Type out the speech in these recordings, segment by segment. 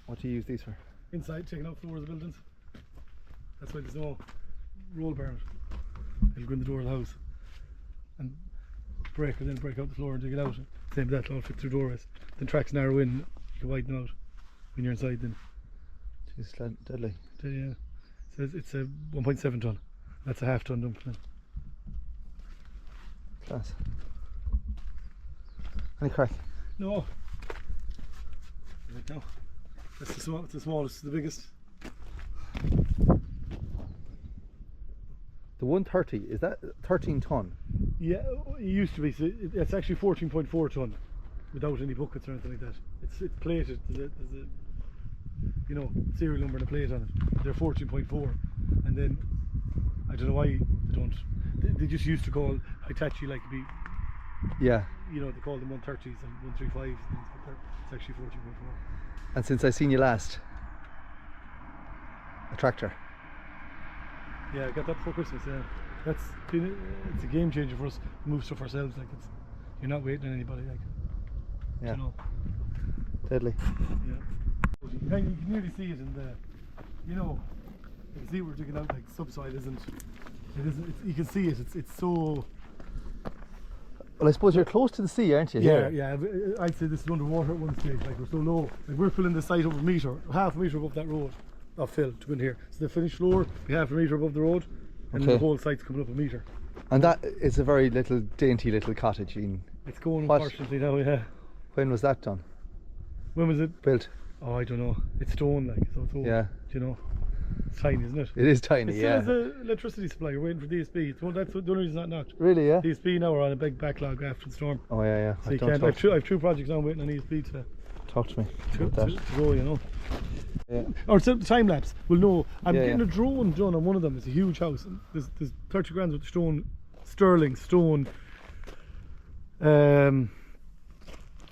What do you use these for? Inside, taking out floors of buildings. That's why there's no roll bar. It'll go in the door of the house and break out the floor and dig it out. Same with that, it'll all fit through doorways. Then tracks narrow in, you can widen out when you're inside then. Jeez, deadly. Yeah. So it's a 1.7 ton. That's a half ton dump. Class. Any crack? No. Right now. That's the smallest, the biggest. The 130, is that 13 ton? Yeah, it used to be. So it's actually 14.4 ton without any buckets or anything like that. It's plated. There's a serial number and a plate on it. They're 14.4, and then I don't know why they don't. They just used to call Hitachi like to be. Yeah. They call them 130s and 135s and things, but it's actually 14.4. And since I seen you last, a tractor. Yeah, I got that before Christmas. Yeah, it's a game changer for us. Move stuff ourselves. Like you're not waiting on anybody. Like. Yeah. Yeah. Deadly. You can nearly see it in the. You can see we're digging out like subsoil isn't. It isn't. You can see it. It's so. Well, I suppose you're close to the sea, aren't you? Yeah, yeah. I'd say this is underwater at one stage. Like we're so low. Like we're filling the site over half a metre above that road of fill to go in here. So the finished floor be half a metre above the road, and then the whole site's coming up a metre. And that is a very dainty little cottage. It's going unfortunately now. Yeah. When was that done? When was it Built? Oh, I don't know. It's stone, like so. It's old. Yeah. It's tiny, isn't it? It is tiny. It yeah. still has an electricity supply. You're waiting for DSB. That's the only reason it's not knocked. Really? Yeah. DSB now are on a big backlog after the storm. Oh yeah. So you can't. I have two projects now waiting on ESB to talk to me to go. Yeah. Or the time lapse. Well, no, I'm getting a drone done on one of them. It's a huge house. And there's 30 grand with the sterling stone.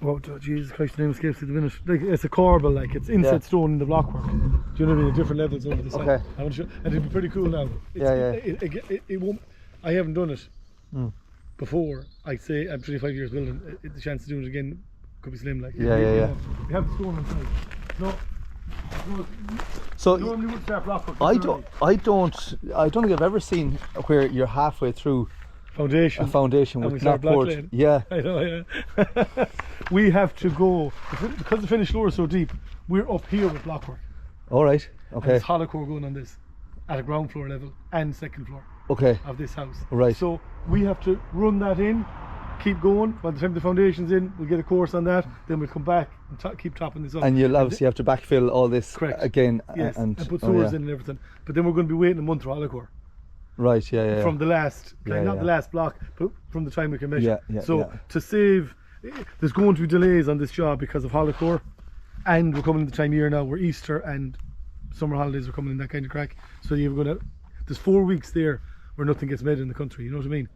Oh Jesus Christ, the name escapes me at the minute. Like, it's a corbel, like it's inset stone in the blockwork. Do you know what I mean? The different levels over the side. Okay. I want to show, and it'll be pretty cool now. It won't. I haven't done it before. I'd say I'm 25 years building. The chance to do it again could be slim. Like We have the stone inside. No. So normally would start blockwork. I don't think I've ever seen where you're halfway through a foundation with not poured. Yeah. I know, yeah. We have to go because the finished floor is so deep. We're up here with blockwork. All right. Okay. And there's hollow core going on this at a ground floor level and second floor. Okay. Of this house. Right. So we have to run that in, keep going. By the time the foundation's in, we'll get a course on that. Then we'll come back and keep topping this up. And you'll obviously have to backfill all this again. Yes. And put sewers in and everything. But then we're going to be waiting a month for hollow core. Right, yeah. From the last, not the last block, but from the time we can measure. To save, there's going to be delays on this job because of hollow core, and we're coming in the time of year now where Easter and summer holidays are coming in, that kind of crack. So there's 4 weeks there where nothing gets made in the country. You know what I mean?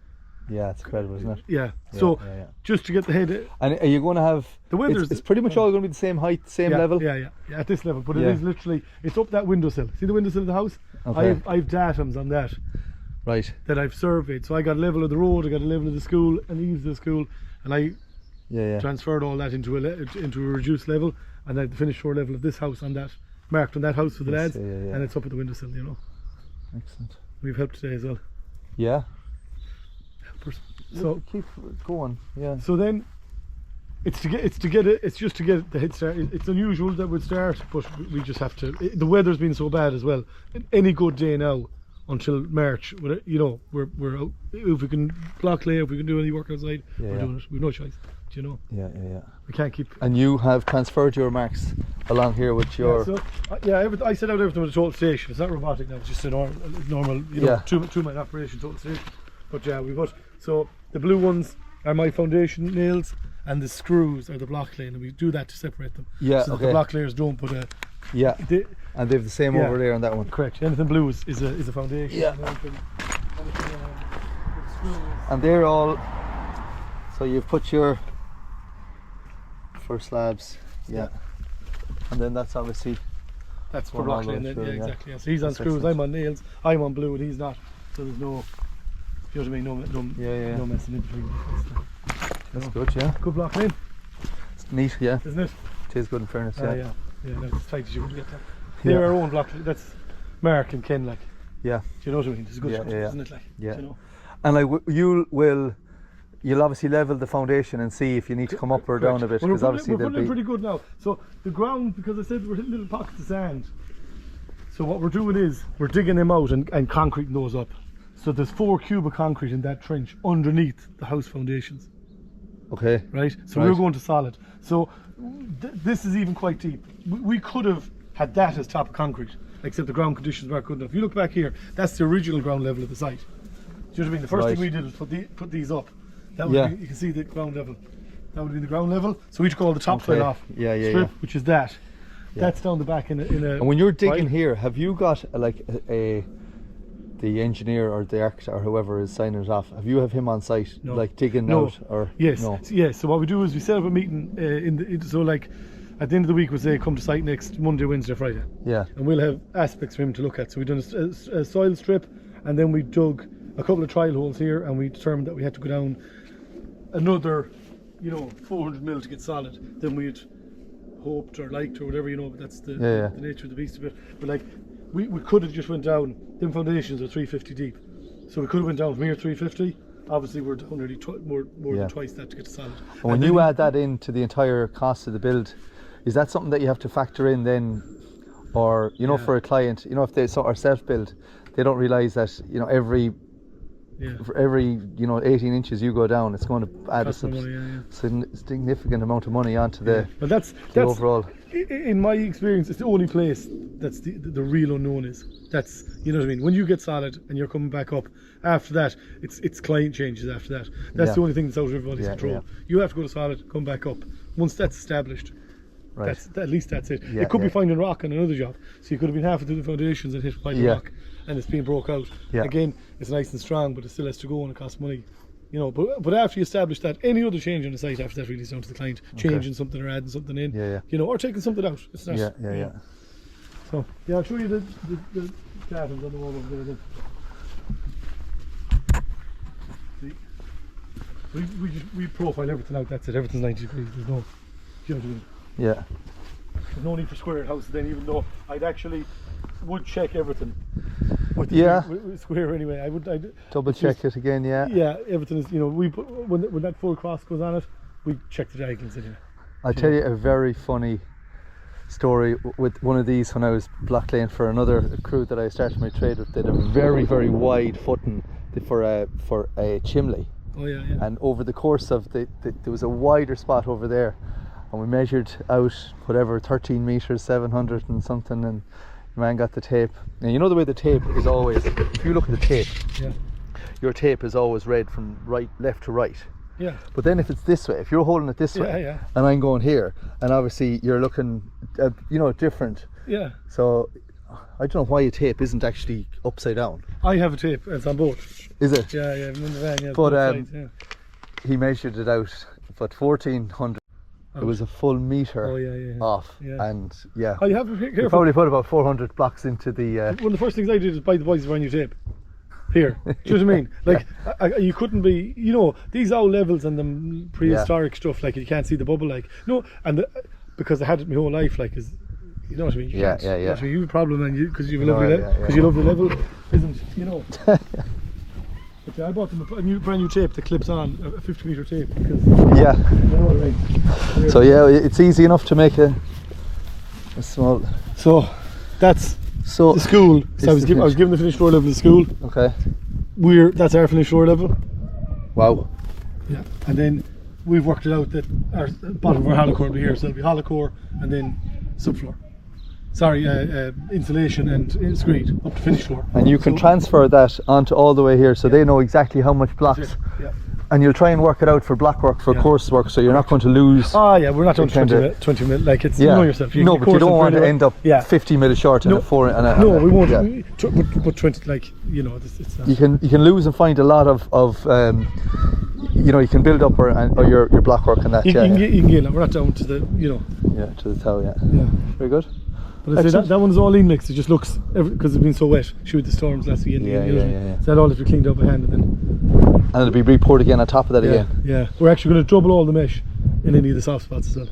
Yeah, it's incredible, isn't it? Yeah. So just to get the head. And are you going to have the weather? It's pretty much all going to be the same height, same level. Yeah, at this level, but it is literally it's up that windowsill. See the windowsill of the house? Okay. I have datums on that. Right. That I've surveyed. So I got a level of the road, I got a level of the school, and eaves of the school, and I transferred all that into a reduced level, and I had the finished floor level of this house on that, marked on that house for the lads, and it's up at the windowsill. Excellent. We've helped today as well. Yeah. So keep going. Yeah. So then, it's just to get the head start. It's unusual that we'd start, but we just have to. The weather's been so bad as well. Any good day now. Until March, we're out. If we can block lay, if we can do any work outside, we're doing it. We've no choice. Do you know? Yeah. We can't keep. And you have transferred your marks along here with your. I set out everything with a total station. It's not robotic now. It's just a normal, two-man operation total station. But we've got the blue ones are my foundation nails, and the screws are the block lay, and we do that to separate them. Yeah. So that the block layers don't put a. Yeah. And they have the same over there on that one. Correct. Anything blue is a foundation. Yeah. And they're all. So you've put your first slabs. Yeah. And then that's obviously. That's for block laying. Exactly. Yeah. So he's on screws. I'm on nails. I'm on blue, and he's not. So there's no. You know what I mean? No messing in between. That's good. Yeah. Good block lane. It's neat. Yeah. Isn't it? It is good in fairness. Yeah. Yeah, no, it's tight as you would get that. They're our own block. That's Mark and Ken, like. Yeah. Do you know what I mean? It's a good shot, isn't it? Like. Yeah. Do you know? And like you'll obviously level the foundation and see if you need to come up or down a bit, because obviously we're putting it pretty good now. So the ground, because I said we're hitting little pockets of sand. So what we're doing is we're digging them out and concreting those up. So there's 4 cube of concrete in that trench underneath the house foundations. Okay. Right. So we're going to solid. So this is even quite deep. We could have had that as top of concrete, except the ground conditions weren't good enough. If you look back here, that's the original ground level of the site. Do you know what I mean? The first thing we did was put these up. That would be, you can see the ground level. That would be the ground level. So we took all the topsoil off. Strip, which is that. Yeah. That's down the back in a. And when you're digging here, have you got like the engineer or the architect or whoever is signing it off? Have him on site, like digging out? Or yes, no? Yes. So what we do is we set up a meeting so like at the end of the week we say come to site next Monday, Wednesday, Friday. Yeah. And we'll have aspects for him to look at. So we've done a soil strip, and then we dug a couple of trial holes here, and we determined that we had to go down another, 400 mil to get solid than we'd hoped or liked or whatever, but that's the nature of the beast of it. But like we could have just went down. Them foundations are 350 deep, so we could have went down from here 350. Obviously we're down nearly more than twice that to get to solid. And when you add that into the entire cost of the build, is that something that you have to factor in then, or for a client, if they are self-build, they don't realise that for every 18 inches you go down, it's going to add a significant amount of money onto the overall. In my experience, it's the only place that's the real unknown is. That's, you know what I mean. When you get solid and you're coming back up, after that, it's client changes after that. That's the only thing that's out of everybody's control. Yeah. You have to go to solid, come back up. Once that's established, at least that's it. It could be finding rock on another job. So you could have been halfway through the foundations and hit finding rock, and it's being broke out. Again, it's nice and strong, but it still has to go and it costs money. But after you establish that, any other change on the site after that really is down to the client, changing something or adding something in, or taking something out. It's not, So I'll show you the cabins on the wall over there. See, we profile everything out. That's it. Everything's 90 degrees. There's no, you know what I mean? Yeah. There's no need for squared houses then, even though I'd actually would check everything. With square anyway. I'd double check it again. Yeah, everything is. We put when that full cross goes on it, we check the diagonals anyway. I'll tell you a very funny story with one of these when I was blocklaying for another crew that I started my trade with. They had a very, very wide footing for a chimney. Oh yeah. And over the course of there was a wider spot over there, and we measured out 13 meters, 700 and something, and the man got the tape. Now the way the tape is always, if you look at the tape, your tape is always read from left to right. Yeah. But then if it's this way, if you're holding it this way, and I'm going here, and obviously you're looking, different. Yeah. So I don't know why a tape isn't actually upside down. I have a tape. It's on both. Is it? Yeah. In the van. Yeah. But sides, he measured it out, but 1400. It was a full meter off, and I have it here. You probably put about 400 blocks into the. One of the first things I did is buy the boys a brand new tape. Here, do you know what I mean? Like, you couldn't be, these old levels and the prehistoric stuff. Like you can't see the bubble. Because I had it my whole life. Like, you know what I mean? You can't, you have a problem, and because you love you love the level, isn't But I bought them a brand new tape that clips on, a 50-meter tape. Because, you know what I mean? So it's easy enough to make a small. So that's the school. So I was given the finished floor level of the school. Okay. That's our finished floor level. Wow. Yeah, and then we've worked it out that our bottom of our hollow core will be here, so it'll be hollow core and then subfloor. Sorry, insulation and screed up to finished floor. And you can transfer that onto all the way here, so they know exactly how much blocks. Yeah. And you'll try and work it out for block work, for course work, so you're not going to lose. Oh yeah, we're not doing 20 mil, like it's, you know yourself. No, but you don't want to end up 50 mil short in a 4 and a. No, we won't. But 20, like, it's not. You can lose and find a lot of you can build up or your block work and that. You can get it. We're not down to the, to the tow. Yeah. Very good. But I say that one's all in mix. It just looks, because it's been so wet. Shoot the storms last weekend. So that all has to be cleaned up by hand and it'll be repoured again on top of that again. Yeah. We're actually going to double all the mesh in any of the soft spots as well.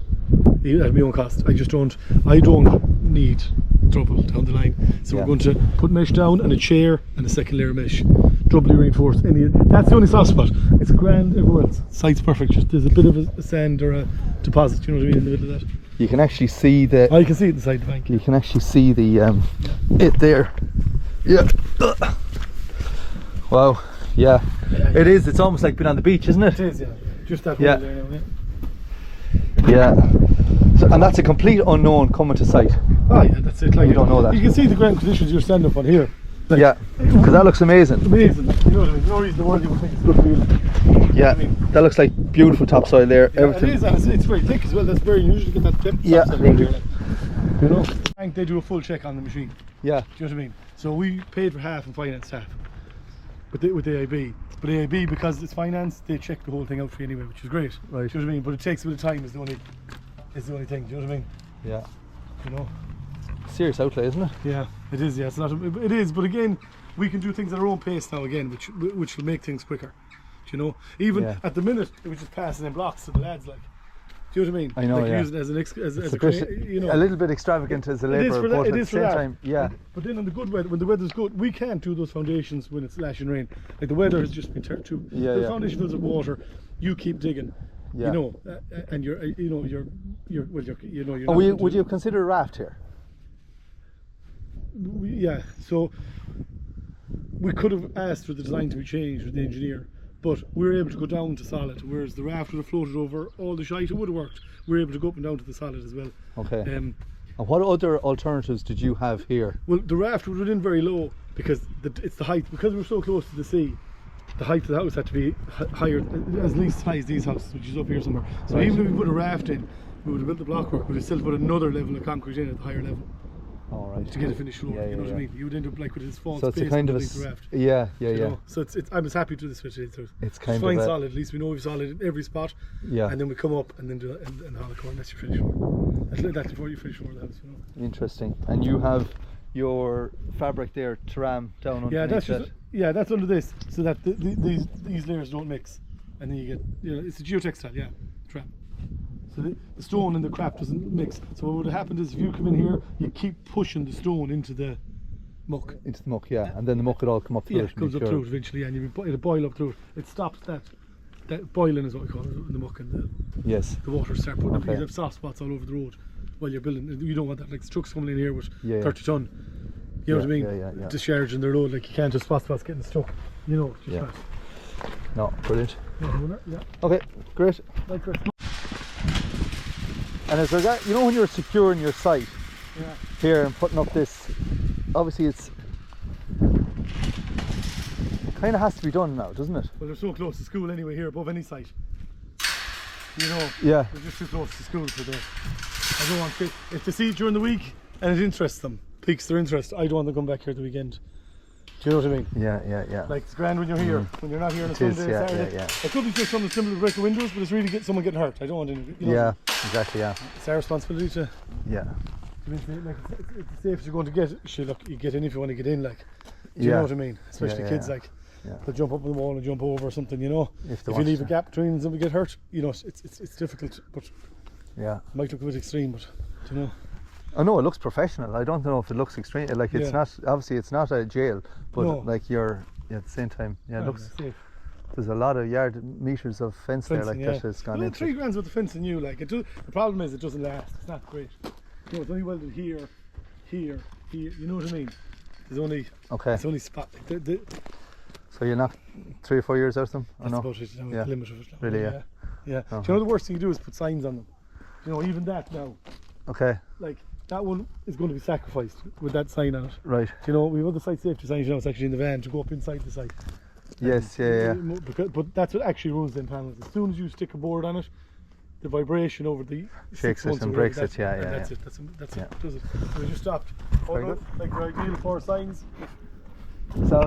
at my own cost. I don't need trouble down the line. So we're going to put mesh down and a chair and a second layer of mesh, doubly reinforced. That's the only soft spot. It's grand everywhere else. Site's perfect. Just there's a bit of a sand or a deposit, you know what I mean, in the middle of that. You can actually see the. I can see it inside the bank. You can actually see the it there. Yeah. Wow. Yeah. It is. It's almost like being on the beach, isn't it? It is. Yeah. Just that. Yeah. There now, yeah. So, and that's a complete unknown coming to site. Oh yeah, that's it. Like you don't know that. You can see the ground conditions you're standing up on here. Like, yeah, because that looks amazing. Amazing. You know what I mean? No reason the world you would think it's good for you. Yeah, I mean, that looks like beautiful topsoil there. Yeah, everything. It is, and it's very thick as well. That's very unusual to get that depth. Yeah, topsoil here, like, you know. I think they do a full check on the machine. Yeah. Do you know what I mean? So we paid for half in finance staff with AIB. But AIB, because it's finance, they check the whole thing out for you anyway, which is great. Right. Do you know what I mean? But it takes a bit of time is the only thing. Do you know what I mean? Yeah. You know. Serious outlay, isn't it? Yeah, it is. Yeah, it is. But again, we can do things at our own pace now again, which will make things quicker. Do you know? Even at the minute, it was just passing in blocks to the lads, like. Do you know what I mean? I know. Like, yeah. use it as you know, a little bit extravagant as a labourer, but at the same time, yeah. But then on the good weather, when the weather's good, we can't do those foundations when it's lashing rain. Like the weather has just been too. The foundation fills with water. You keep digging. Yeah. You know, and you're. Would you consider a raft here? Yeah. So we could have asked for the design to be changed with the engineer. But we were able to go down to solid, whereas the raft would have floated over all the shite. It would have worked. We were able to go up and down to the solid as well. Okay. And what other alternatives did you have here? Well, the raft would have been very low because it's the height. Because we're so close to the sea, the height of the house had to be higher, at least as high as these houses, which is up here somewhere. So even if we put a raft in, we would have built the blockwork, but we'd still put another level of concrete in at the higher level. All right. To get a finished floor, you know what I mean? You would end up like with this false space. So it's a kind of the raft. Yeah. Know? So I'm as happy to this with it. It's kind fine of solid. At least we know we've solid in every spot. Yeah. And then we come up and then do and holocore, and that's your finish floor. That's before you finish floor of the house. You know. Interesting. And you have your fabric there to ram down underneath that's under this, so that these layers don't mix, and then you get it's a geotextile, tram. So the stone and the crap doesn't mix. So what would have happened is if you come in here, you keep pushing the stone into the muck. Into the muck, yeah. And then the muck would all come up through it. Yeah, it comes up through it eventually, and it'll boil up through it. It stops that boiling is what we call it, in the muck, and the water start putting up. You have soft spots all over the road while you're building. You don't want that, like trucks coming in here with 30 ton. You know what I mean? Yeah. Discharging their load, like you can't just spots getting stuck. You know, just right. No, brilliant. Yeah. Okay, great. Like Chris. And is there that, when you're securing your site here and putting up this, obviously it kind of has to be done now, doesn't it? Well, they're so close to school anyway here, above any site. You know, they're just too close to school for this. I don't want to, if they see it during the week and it interests them, piques their interest, I don't want them to come back here at the weekend. Do you know what I mean? Yeah. Like it's grand when you're here, when you're not here on a Sunday, Saturday. Yeah. It could be just something similar to break the windows, but it's really someone getting hurt. I don't want any. Exactly. Yeah. It's our responsibility to. Yeah. Like it's the safest you're going to get. Look, you get in if you want to get in. Like, do you know what I mean? Especially kids, like. They'll jump up on the wall and jump over or something, you know. If you leave a gap between them and get hurt, it's difficult. But it might look a bit extreme, but you know. Oh no, it looks professional. I don't know if it looks extreme. Like it's not. Obviously, it's not a jail, but like you're at the same time. Yeah, it looks safe. There's a lot of meters of fence there, like that has gone into. 3 grand with the fence and you like it. The problem is it doesn't last. It's not great. It's only welded here. You know what I mean? There's only It's only spot. So you're not 3 or 4 years out of them? That's about it. The limit of it. Really? Yeah. Do you know the worst thing you do is put signs on them? You know, even that now. Okay. Like. That one is going to be sacrificed with that sign on it. Right. You know, we have other site safety signs, it's actually in the van to go up inside the site. Yes, yeah. But that's what actually ruins them panels. As soon as you stick a board on it, the vibration over the shakes it and breaks it, That's it, that's it, does it. So we just stopped. Like the ideal for signs. So